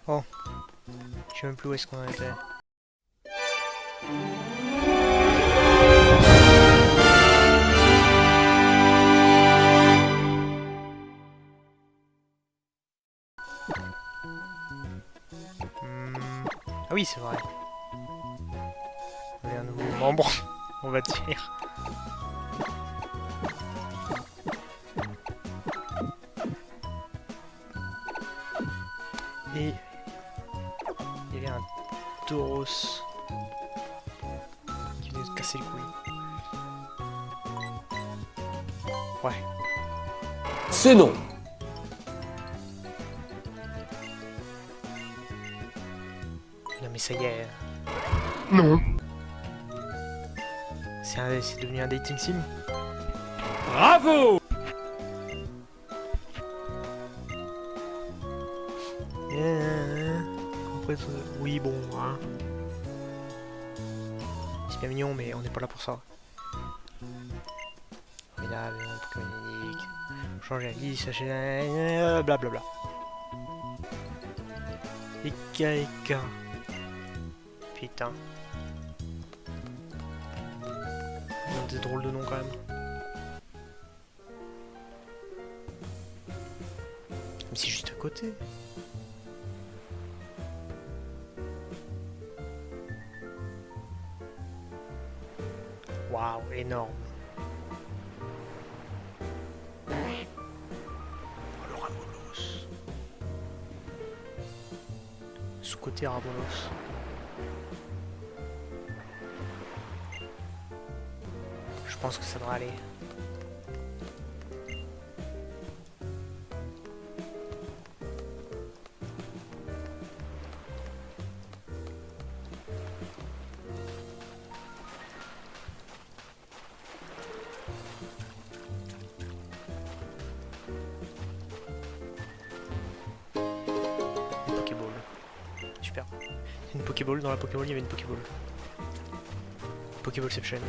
Oh, je sais même plus où est-ce qu'on en était. Ah oui, c'est vrai. On est un nouveau membre, on va dire. Et il y avait un tauros qui venait de casser les couilles. Ouais. C'est non. Non mais ça y est. Non. C'est devenu un dating sim. Bravo. Après, oui bon, hein. C'est bien mignon mais on n'est pas là pour ça. Formidable, Pokémon unique. Changer la vie, sachez... Blablabla. Eka. Putain. Ils ont des drôles de noms quand même. Mais c'est juste à côté. Waouh, énorme. Oh, le Ramolos. Sous-côté Ramolos. Je pense que ça devrait aller. Une Pokéball. Super. Une Pokéball, dans la Pokéball il y avait une Pokéball. Pokéballception.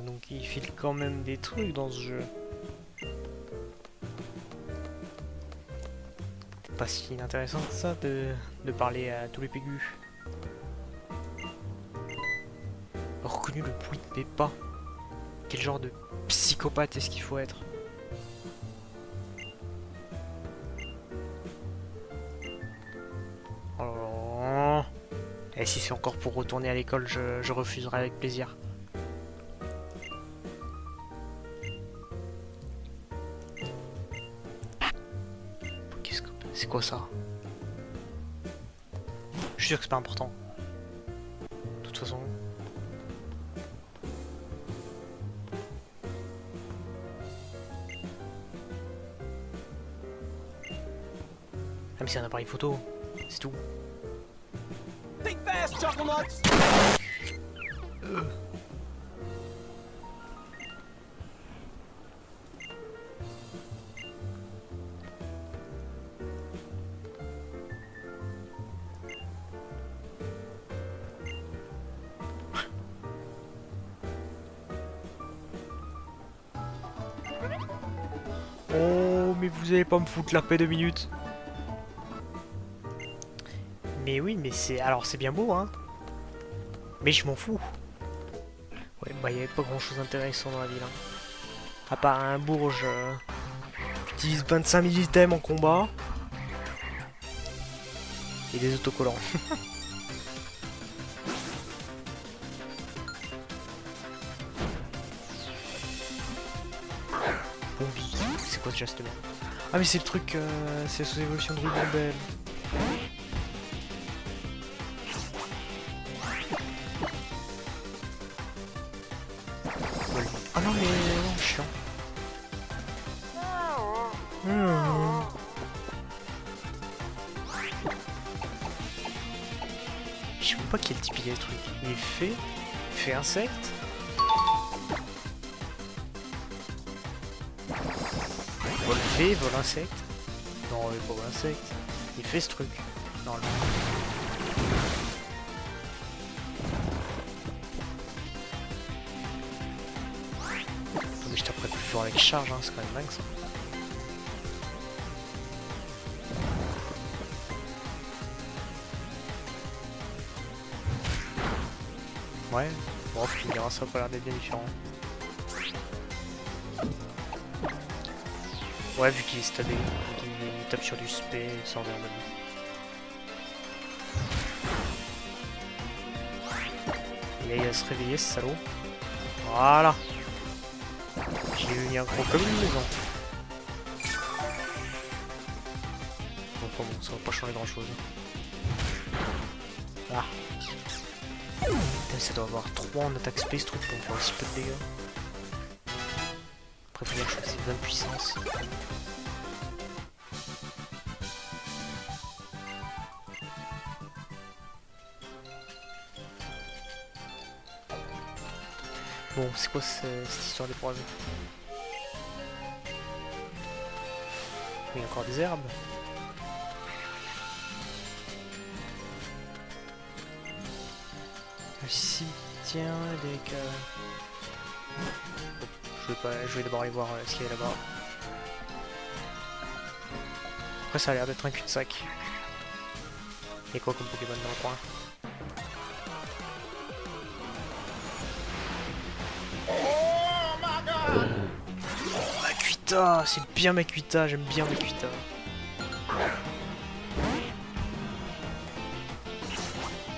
Donc il file quand même des trucs dans ce jeu. C'est pas si inintéressant que ça de parler à tous les pégus. Reconnu le bruit de mes pas. Quel genre de psychopathe est-ce qu'il faut être? Oh. Et si c'est encore pour retourner à l'école, je refuserai avec plaisir. C'est quoi ça? Je suis sûr que c'est pas important. De toute façon. Ah mais c'est un appareil photo, c'est tout. Think fast, Chocolate. Oh mais vous allez pas me foutre la paix 2 minutes. Mais oui mais c'est... Alors c'est bien beau hein. Mais je m'en fous. Ouais bah y'avait pas grand chose d'intéressant dans la ville hein. À part un bourge j'utilise 25 000 items en combat. Et des autocollants. Bombi. C'est quoi déjà cette merde? Ah mais c'est le truc, c'est la sous-évolution de Rubambelle. Ah non mais non, chiant. Je sais même pas quel type il est le truc. Il est fait insecte. Vol fée, vol insecte. Non, il est pas vol insecte. Il fait ce truc. Normalement. fort avec charge, hein, c'est quand même dingue ça. Ouais, bon, tu me diras, ça a pas l'air d'être bien différent. Ouais, vu qu'il est stabé, il tape sur du spé sans rien de. Et là, il va se réveiller, ce salaud. Voilà. J'ai eu un gros comme une maison. Enfin bon, ça va pas changer grand chose. Ah. Putain, ça doit avoir 3 en attaque space truc pour me faire aussi peu de dégâts. Après, faut dire que c'est 20 puissance. Bon, c'est quoi cette histoire des poids? Il y a encore des herbes. Si, tiens, des je vais d'abord aller voir ce qu'il y a là-bas. Après, ça a l'air d'être un cul-de-sac. Il y a quoi comme Pokémon dans le coin? Makuita, c'est bien Makuita, j'aime bien Makuita.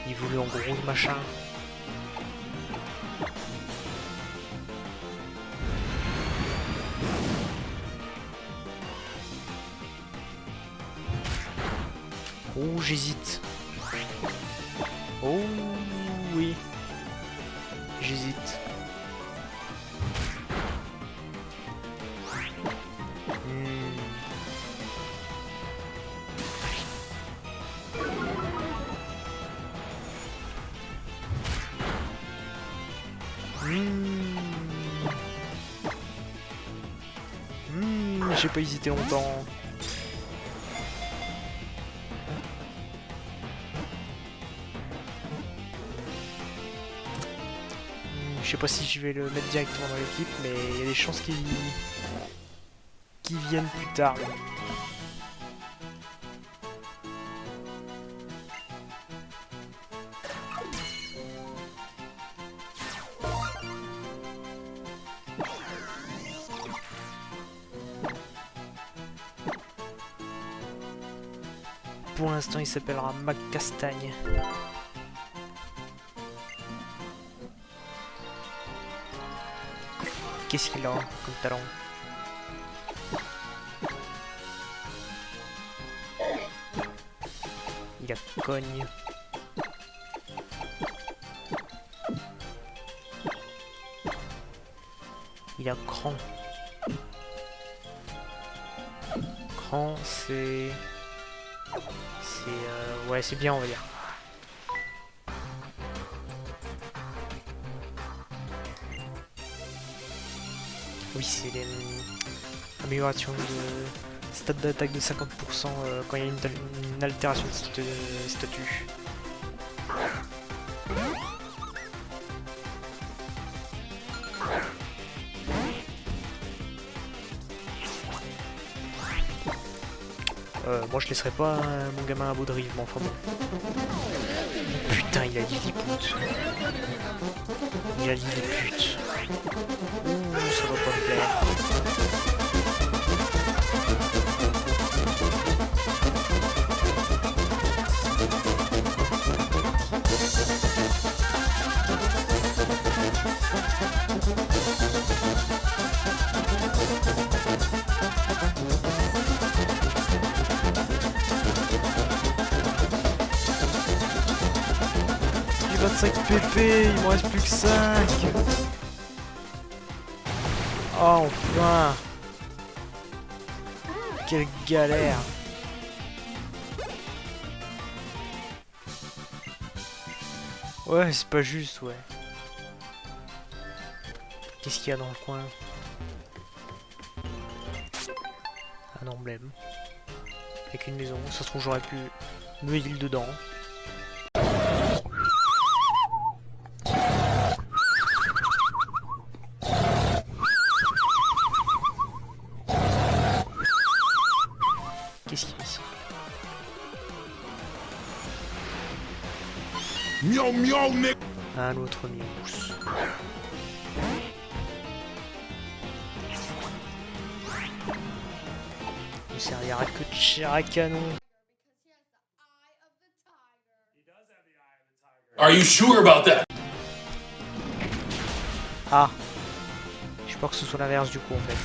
Il voulait en gros machin. Oh, j'hésite. Oh, oui. J'hésite. J'ai pas hésité longtemps. Je sais pas si je vais le mettre directement dans l'équipe, mais il y a des chances qu'il vienne plus tard. Pour l'instant, il s'appellera Mac Castagne. Qu'est-ce qu'il a comme talent? Il a cogne. Il a cran. Cran, c'est... ouais, c'est bien, on va dire. Oui, c'est l'amélioration de stade d'attaque de 50% quand il y a une altération de statut. Moi je laisserai pas mon gamin à bout de rive, mais enfin bon. Putain, il a dit des putes. Il a dit des putes. Ouh, ça va pas me plaire. J'ai 25 PP, il me reste plus que 5. Oh, enfin! Quelle galère! Ouais, c'est pas juste, ouais. Qu'est-ce qu'il y a dans le coin? Un emblème. Avec une maison. Ça se trouve, j'aurais pu me heal dedans. Miaou miaou, mec. Un autre Miaouss. Il servira que de chair à canon. Are you sure about that? Ah. Je peur que ce soit l'inverse du coup en fait.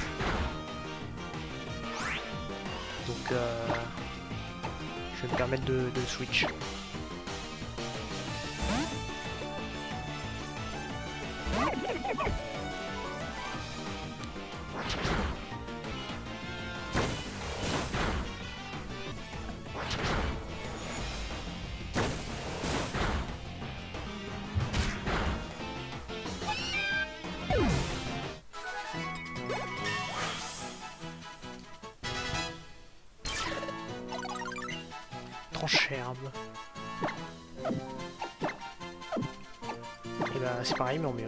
Donc je vais me permettre de switch. Trancherbe. Et bah c'est pareil mais en mieux.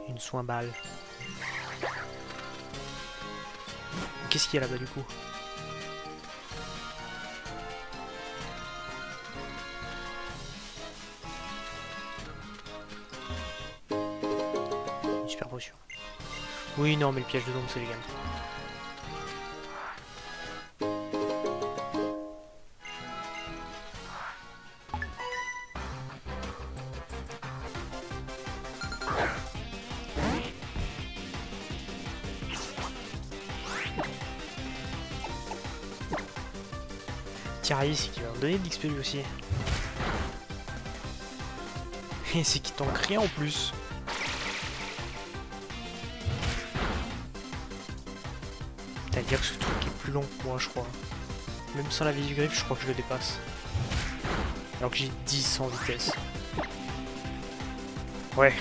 Une soin balle. Qu'est-ce qu'il y a là-bas du coup? Une super potion. Oui, non, mais le piège de l'ombre c'est légal. Thierry, c'est qu'il va me donner de l'XP lui aussi. Et c'est qu'il tank rien en plus. C'est-à-dire que ce truc est plus long que moi, je crois. Même sans la vive griffe, je crois que je le dépasse. Alors que j'ai 10 en vitesse. Ouais.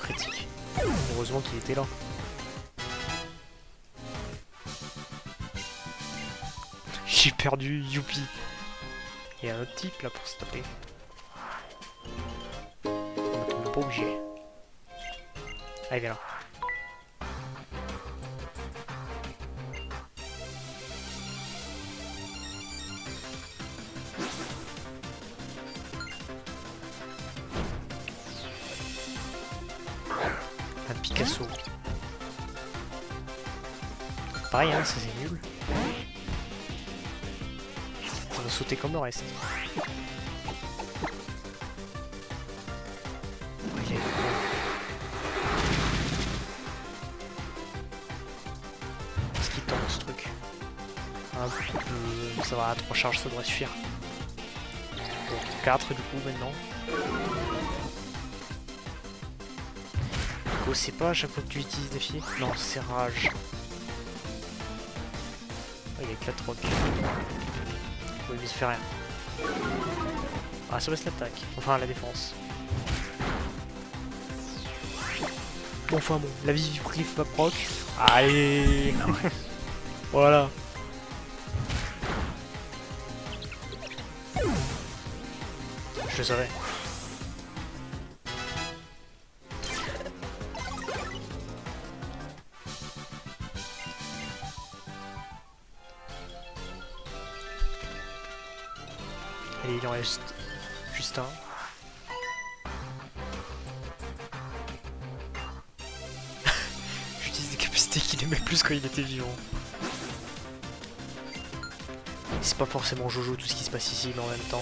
Critique. Heureusement qu'il était là. J'ai perdu, youpi. Il y a un autre type là pour se taper. On n'est pas obligé. Allez, viens là. Un Picasso. Pareil, hein, ça c'est nul. Ça va sauter comme le reste. Il est gros. Qu'est-ce qu'il tente ce truc? Un peu... Ça va à 3 charges, ça devrait suffire. Bon, 4 du coup maintenant. Go, c'est pas à chaque fois que tu utilises des filles? Non, c'est rage. Oh, il éclate rock. Oui, mais ça fait rien. Ah, ça baisse l'attaque. Enfin, la défense. Bon, enfin bon, la vie du cliff va proc. Allez. Voilà. Je le savais. Allez, il en reste juste un. J'utilise des capacités qu'il aimait le plus quand il était vivant. C'est pas forcément Jojo tout ce qui se passe ici, mais en même temps...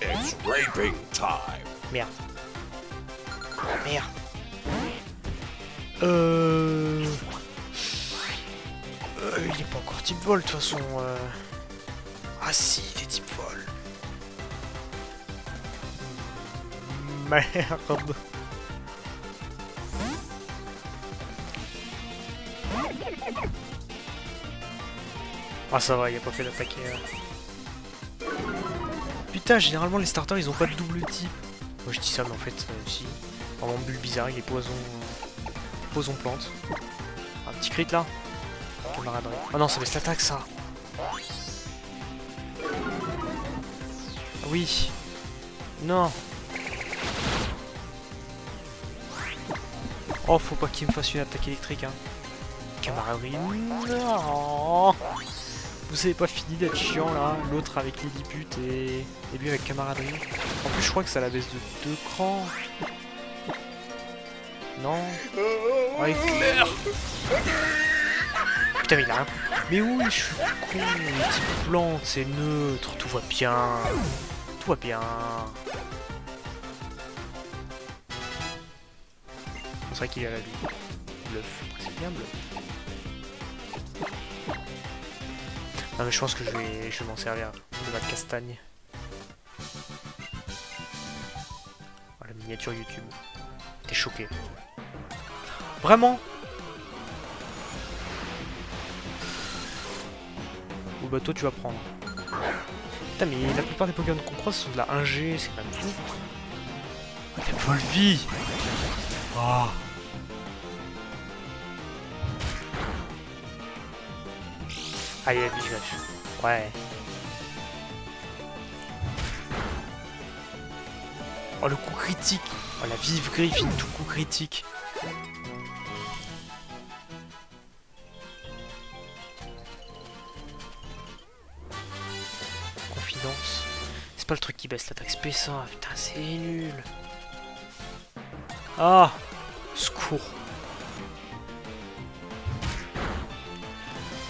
It's raping time. Merde. Merde. Il est pas encore type vol de toute façon. Ah si, il est type vol. Merde. Ah ça va, il a pas fait d'attaquer. Putain, généralement les starters ils ont pas de double type. Moi je dis ça mais en fait si. Vraiment bulle bizarre, il est poison. Poison plante. Un petit crit là. Camaraderie. Oh non, ça baisse l'attaque ça. Ah oui. Non. Oh, faut pas qu'il me fasse une attaque électrique, hein. Camaraderie. Non. Vous avez pas fini d'être chiant, là. L'autre avec Lilliput et lui avec camaraderie. En plus, je crois que ça la baisse de 2 crans. Non. Oh, éclair. Putain, mais il a rien. Mais oui, je suis con. Les petites plantes, c'est neutre. Tout va bien. Tout va bien. C'est vrai qu'il a la vie. Bluff. C'est bien bluff. Non mais je pense que je vais m'en servir de ma castagne. Oh, la miniature YouTube. T'es choqué. Vraiment? Ou bah toi tu vas prendre. Putain mais la plupart des Pokémon qu'on croise sont de la 1G, c'est quand même fou. La Volvie. Oh. Allez, la biche vache. Ouais. Oh, le coup critique. Oh, la vive Griffin, tout coup critique. Confidence. C'est pas le truc qui baisse l'attaque spé, ça. Putain, c'est nul. Ah, secours.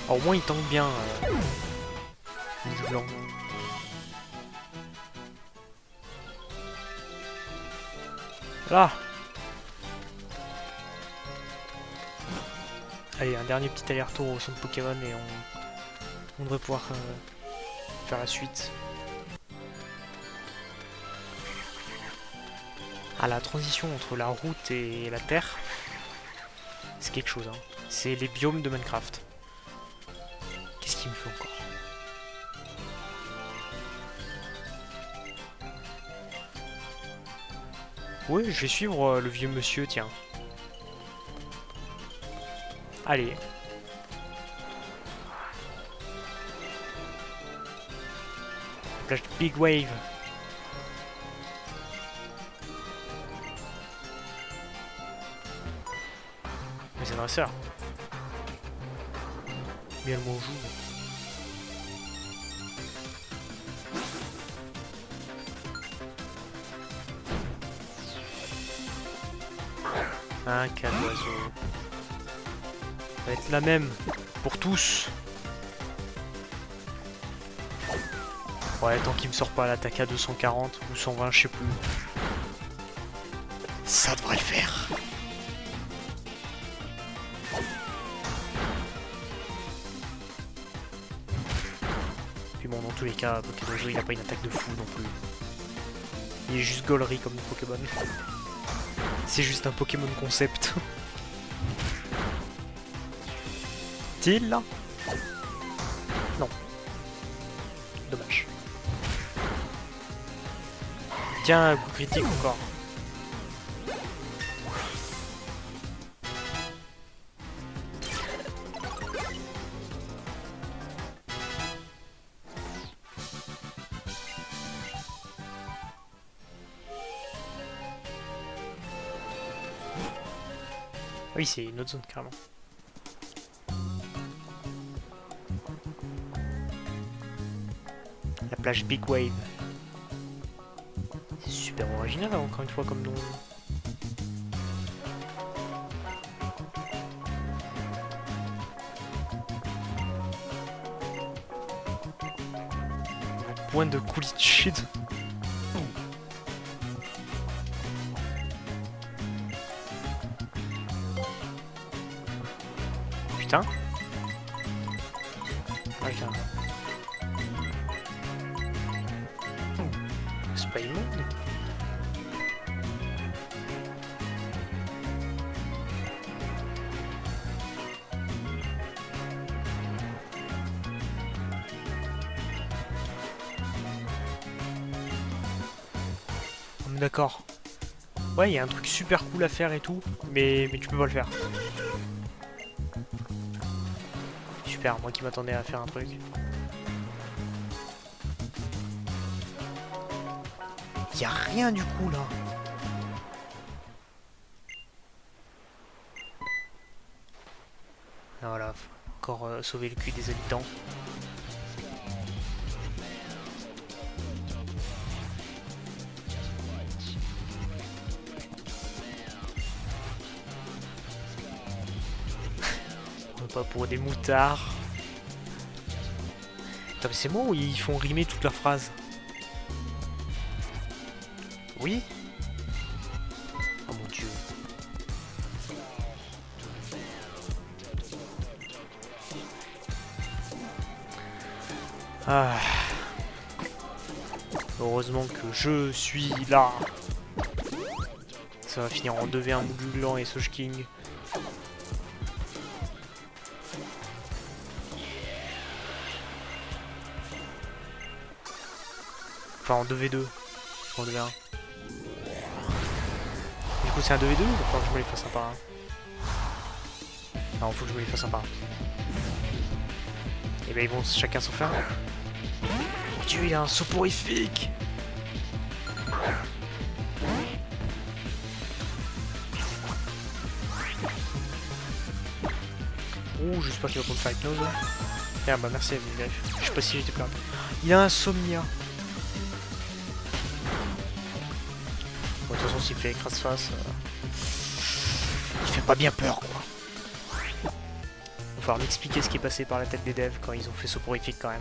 Oh, au moins il tank bien du blanc. Là. Allez, un dernier petit aller-retour au centre Pokémon et on devrait pouvoir faire la suite. Ah, la transition entre la route et la terre, c'est quelque chose, hein. C'est les biomes de Minecraft. Qu'est-ce qu'il me fait encore? Oui, je vais suivre le vieux monsieur, tiens. Allez. Plage Big Wave. Mais c'est un dresseur. Bien le mot joue. Un cas d'oiseau. Ça va être la même pour tous. Ouais, tant qu'il me sort pas l'attaque à 240 ou 120, je sais plus. Ça devrait le faire. Puis bon, dans tous les cas, Pokémon il a pas une attaque de fou non plus. Il est juste gaulerie comme Pokémon. C'est juste un Pokémon concept. T-il là? Non. Dommage. Tiens, un coup critique encore. Oui, c'est une autre zone carrément. La plage Big Wave. C'est super original encore une fois comme nom. Point de coolitude. Putain. Ah, putain. C'est pas immonde. On est d'accord. Ouais, il y a un truc super cool à faire et tout, mais tu peux pas le faire. Super, moi qui m'attendais à faire un truc. Y a rien du coup là. Ah, voilà, faut encore sauver le cul des habitants. Pas pour des moutards. Attends, mais c'est moi ou ils font rimer toutes leurs phrases? Oui? Oh mon dieu. Ah. Heureusement que je suis là. Ça va finir en 2v1 Mouguglan et Soch King. Enfin en 2v2. En 2v1. Du coup c'est un 2v2 ou il va falloir que je me les fasse un par un? Non, faut que je me les fasse un par un. Et ben ils vont chacun s'en faire. Mon dieu, il a un soporifique! Ouh, j'espère qu'il va pas me faire hypnose. Ah bah merci à vous, je sais pas si j'étais perdu. Il a un Somnia. Bon, de toute façon, s'il me fait écrase-face, il fait pas bien peur, quoi. Il va falloir m'expliquer ce qui est passé par la tête des devs quand ils ont fait soporifique quand même.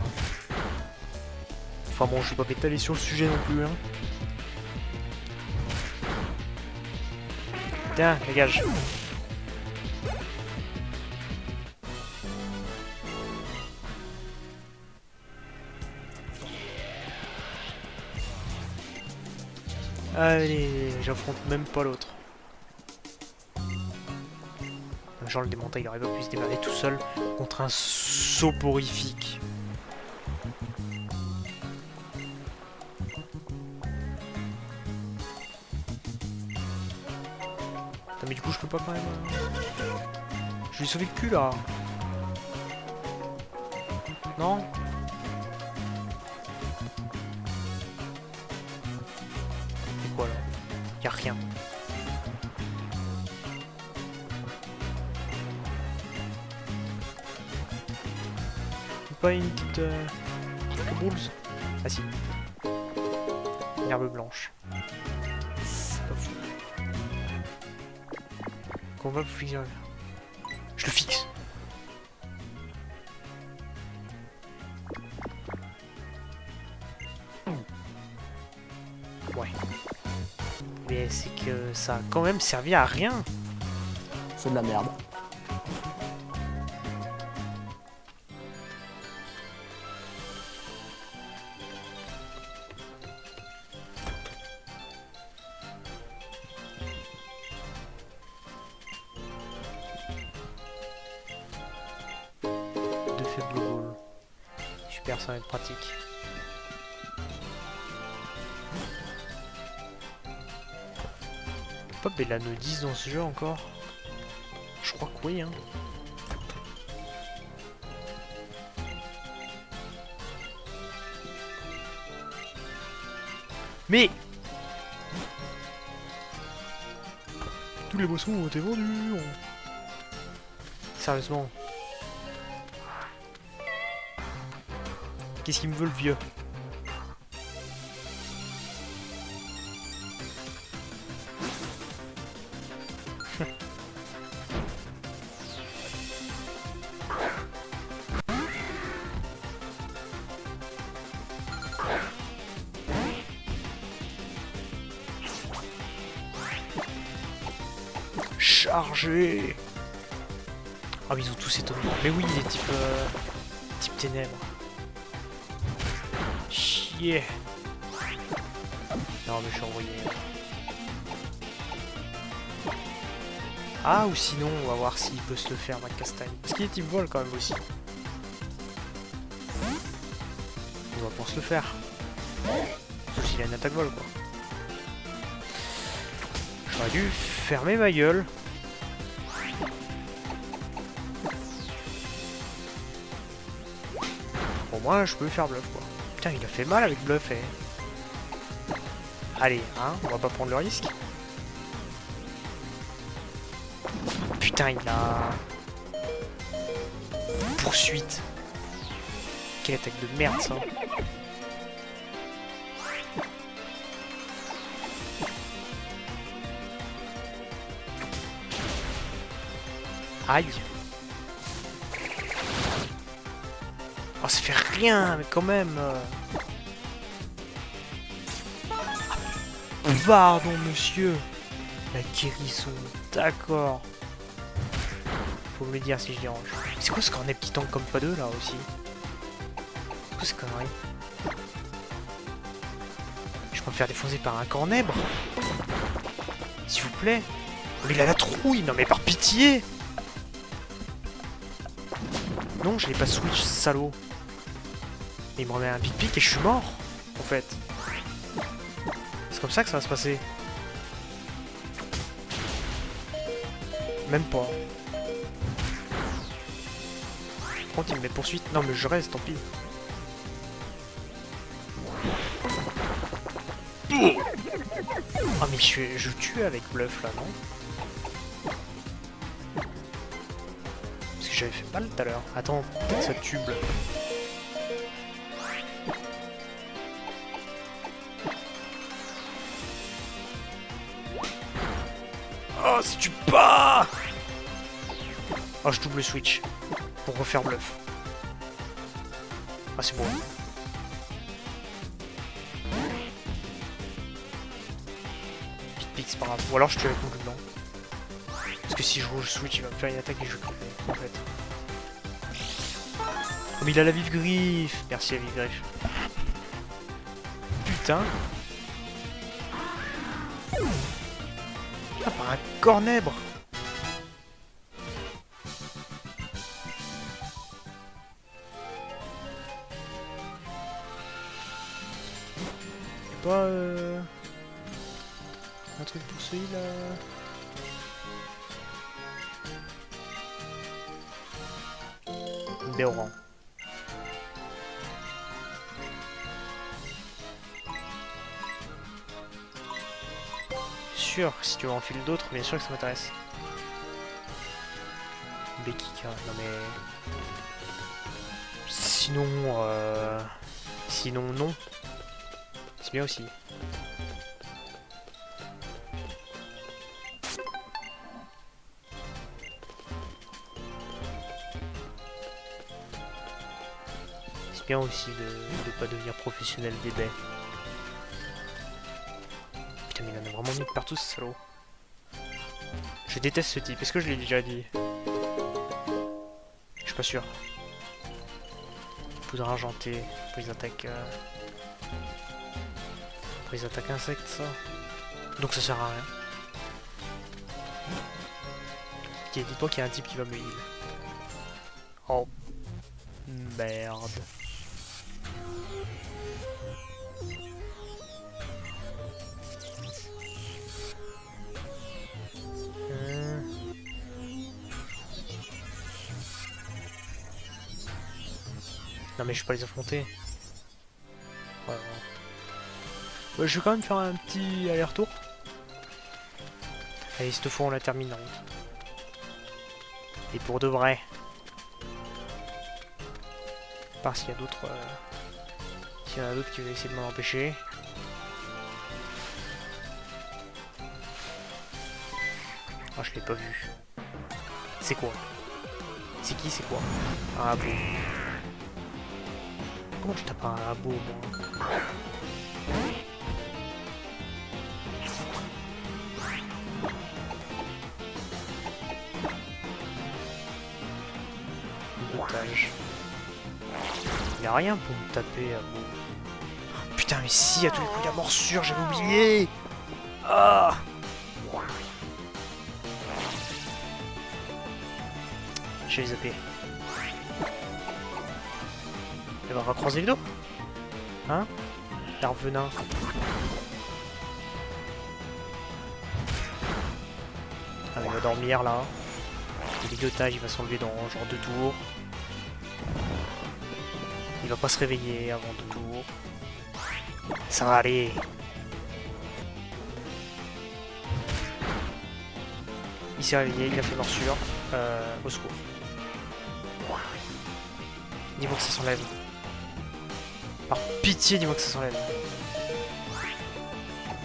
Enfin bon, je vais pas m'étaler sur le sujet non plus, hein. Tiens, dégage. Allez, j'affronte même pas l'autre. Genre le démontail, il aurait pas pu se démerder tout seul contre un soporifique. Attends, mais du coup je peux pas quand même... Je lui ai sauvé le cul là. Non? C'est quoi là? Y'a rien. Pas une petite... Bulls? Ah si. Une herbe blanche. C'est pas fou. Comment vous fixer? Je le fixe. Ouais. Mais c'est que ça a quand même servi à rien. C'est de la merde. Deux faibles balles. Super, ça va être pratique. Pas Bellano 10 dans ce jeu encore? Je crois que oui, hein. Mais tous les boissons ont été vendus. Sérieusement. Qu'est-ce qu'il me veut le vieux? Chargé. Ah mais ils ont tous étonné. Mais oui, il est type ténèbres. Chier. Non mais je suis envoyé. Ah ou sinon on va voir s'il peut se le faire ma castagne. Parce qu'il est type vol quand même aussi. On va pour se le faire. Sauf s'il a une attaque vol quoi. J'aurais dû fermer ma gueule. Pour moi je peux faire bluff quoi. Putain il a fait mal avec bluff eh. Allez, hein, on va pas prendre le risque. Putain, il a... Poursuite. Quelle attaque de merde, ça. Aïe. Oh, ça fait rien, mais quand même. Pardon, monsieur. La guérison, d'accord. Faut me le dire si je dérange. C'est quoi ce cornet petit tank comme pas deux là aussi? C'est quoi ce connerie? Je peux me faire défoncer par un cornèbre? S'il vous plaît. Mais il a la trouille, non mais par pitié! Non, je l'ai pas switch, salaud. Il me remet un big pic et je suis mort, en fait. C'est comme ça que ça va se passer. Même pas. Par contre, il me met poursuite. Non, mais je reste, tant pis. Oh, mais je tue avec bluff, là, non? Parce que j'avais fait mal tout à l'heure. Attends, peut-être ça tue bluff. Oh, si tu pas! Oh, je double switch pour refaire bluff. Ah, c'est bon. Pic, c'est pas grave. Ou alors je tue avec mon coup de blanc. Parce que si je rouge switch, il va me faire une attaque et je vais crever, en fait. Oh, mais il a la vive griffe. Merci, la vive griffe. Putain. Ah, par un cornèbre. Y'a pas un truc pour celui-là. Béoran. Sûr, si tu veux en filer d'autres, bien sûr que ça m'intéresse. Bekika, non mais... Sinon, sinon non. C'est bien aussi. C'est bien aussi de pas devenir professionnel des baies. Putain, mais il en a vraiment mis partout ce salaud. Je déteste ce type, est-ce que je l'ai déjà dit? Je suis pas sûr. Poudre argentée, prise d'attaque... Prise d'attaque insecte, ça. Donc ça sert à rien. Ok, dis-toi qu'il y a un type qui va me heal. Oh. Merde. Non mais je peux pas les affronter. Ouais, ouais. Je vais quand même faire un petit aller-retour. Allez, cette fois on la termine en route. Et pour de vrai. Parce qu'il y a d'autres... S'il y en a d'autres qui veulent essayer de m'en empêcher. Oh, je l'ai pas vu. C'est quoi? C'est qui, c'est quoi? Un abo. Comment je tape un abo, moi? Otage. Il y a rien pour me taper, abo. Putain, mais si, à tous les coups, la morsure, j'avais oublié! Ah! Je vais les zapper. Elle va recroiser le dos. Hein? L'arbre venin. Ah, il va dormir là. Il est d'otage, il va s'enlever dans genre 2 tours. Il va pas se réveiller avant 2 tours. Ça va aller. Il s'est réveillé, il a fait morsure. Au secours. Dis-moi que ça s'enlève. Par pitié, dis-moi que ça s'enlève.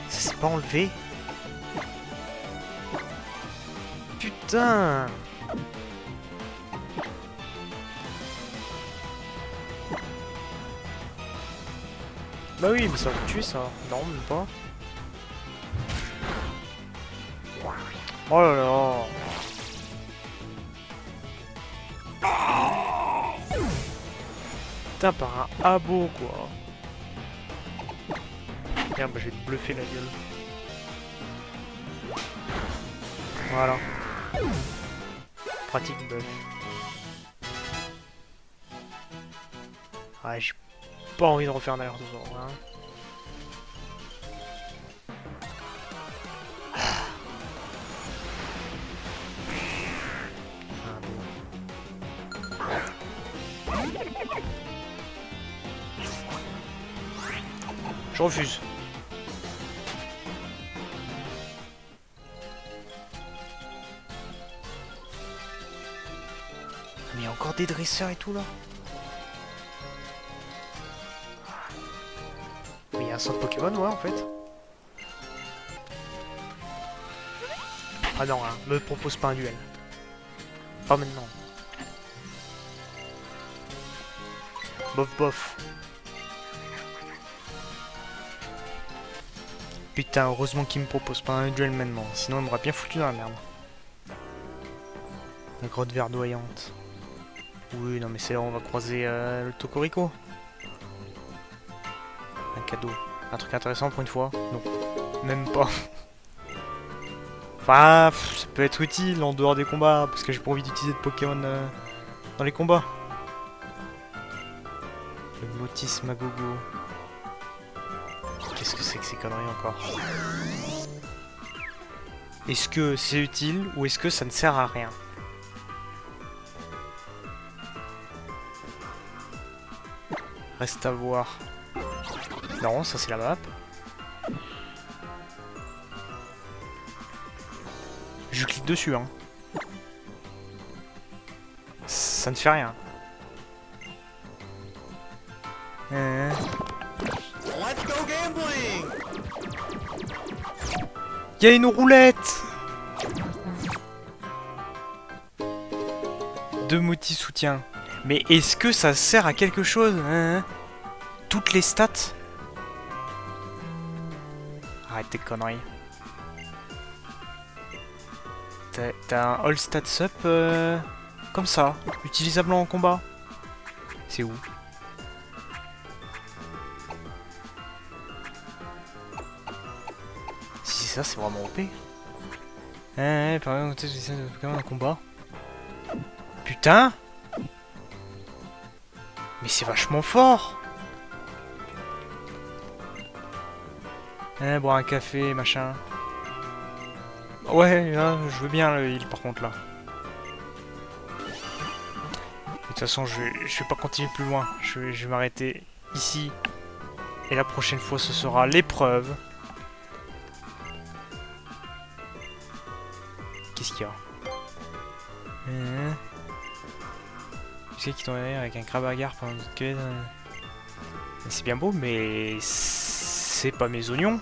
Ça s'est pas enlevé. Putain. Bah oui, mais ça va me tuer ça. Non, même pas. Oh là là. Putain, par un abo quoi. Merde, bah, je vais te bluffer la gueule. Voilà. Pratique bluff. Ouais, j'ai pas envie de refaire un aller-retour. Hein. Je refuse. Mais il y a encore des dresseurs et tout là. Mais il y a un centre Pokémon, ouais, en fait. Ah non, hein, me propose pas un duel. Pas maintenant. Bof bof. Putain, heureusement qu'il me propose pas un duel maintenant, sinon il m'aurait bien foutu dans la merde. La grotte verdoyante. Oui, non mais c'est là où on va croiser le Tocorico. Un cadeau. Un truc intéressant pour une fois? Non. Même pas. Enfin, ça peut être utile en dehors des combats, parce que j'ai pas envie d'utiliser de Pokémon dans les combats. Le Motis Magogo. Qu'est-ce que c'est que ces conneries encore? Est-ce que c'est utile ou est-ce que ça ne sert à rien? Reste à voir. Non, ça c'est la map. Je clique dessus, hein. Ça ne fait rien. Let's go gambling! Il y a une roulette. Deux motis soutien. Mais est-ce que ça sert à quelque chose, hein? Toutes les stats? Arrête tes conneries. T'as un all stats up comme ça, utilisable en combat. C'est où? Si c'est ça, c'est vraiment OP. Par exemple, j'essaie de Pokémon en combat. Putain! Mais c'est vachement fort! Boire un café, machin. Ouais, là, je veux bien le heal par contre là. De toute façon, je vais pas continuer plus loin. Je vais m'arrêter ici. Et la prochaine fois, ce sera l'épreuve. Qu'est-ce qu'il y a? Tu sais qui t'en est avec un crabe à gare pendant notre quête. C'est bien beau, mais c'est pas mes oignons.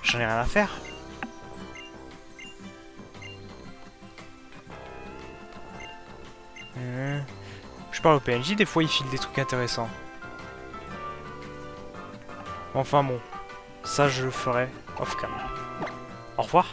J'en ai rien à faire. Je parle au PNJ, des fois il file des trucs intéressants. Enfin bon, ça je le ferai off cam. Au revoir.